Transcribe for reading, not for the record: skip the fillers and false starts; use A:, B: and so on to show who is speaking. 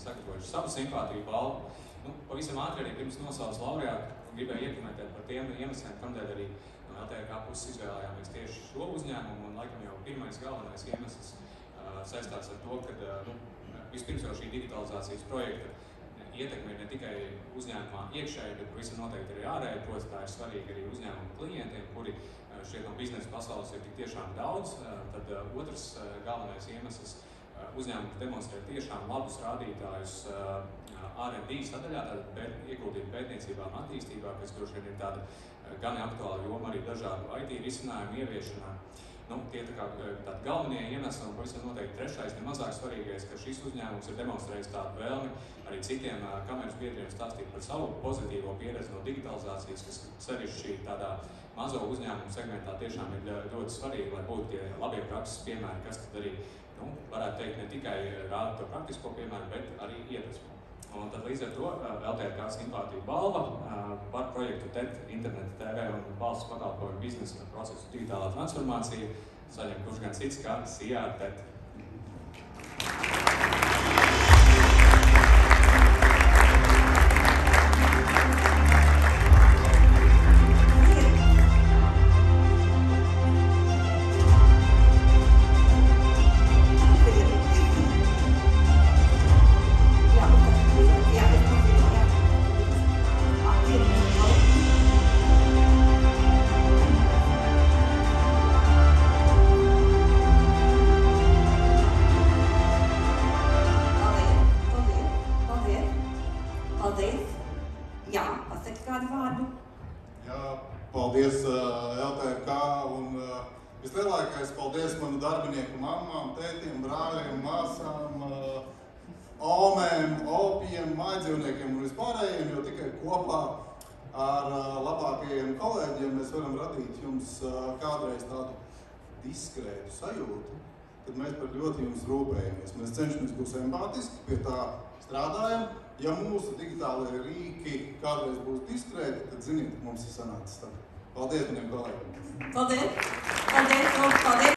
A: sagatavojuši savu simpātiju balvu. Nu, pavisam ātri arī pirms nosaules laureātu gribēju iekomentēt par tiem iemesliem, kādēļ arī no LTRK puses izvēlējāmies tieši šo uzņēmumu, un laikam jau pirmais galvenais iemesls saistās ar to, ka vispirms jau šī digitalizācijas projekta ietekme ir ne tikai uzņēmumā iekšēji, bet pavisam noteikti arī ārēji, proti tā ir svarīga arī uzņēmumu klientiem, kuri šeit no biznesa pasaules ir tik tiešām daudz. Tad otrs galvenais iemesls uzņēmums demonstrē tiešām labus rādītājus R&D sadaļā, tātad ieguldīt pētniecībā un attīstībā, kas droši vien ir tāda gan aktuāla joma arī dažādu IT risinājumu ieviešanā. Tie ir tādi galvenie iemesli, un pavisam noteikti trešais, nemazāk svarīgais, ka šis uzņēmums ir demonstrējis tādu vēlmi arī citiem kameras biedriem stāstīt par savu pozitīvo pieredzi no digitalizācijas, kas sevišķi tādā mazo uzņēmumu segmentā tiešām ir ļoti svarīgi, lai būtu tie labie prakses piemēri, kas tad arī, varētu teikt, ne tikai rāda to praktisko piemēru, bet arī iedvesmo. Un tad līdz ar to LTRK simpātiju balva par projektu TED, Interneta TV un valsts pakalpojumu biznesa procesu digitālā transformācija saņem kurš gan cits kā SIA TED.
B: Paldies LTRK un vislielākais paldies manu darbinieku mammām, tētiem, brāļiem, māsām, omēm, opiem, mājdzīvniekiem un vispārējiem, jo tikai kopā ar labākajiem kolēģiem mēs varam radīt jums kādreiz tādu diskrētu sajūtu, kad mēs par ļoti jums rūpējamies. Mēs cenšamies būt empātiski, pie tā strādājam. Ja mūsu digitālajie rīki kādreiz būs diskrēti, tad ziniet, mums ir sanācis tā. Paldies maniem kolēģiem!
C: Paldies! Paldies! Paldies!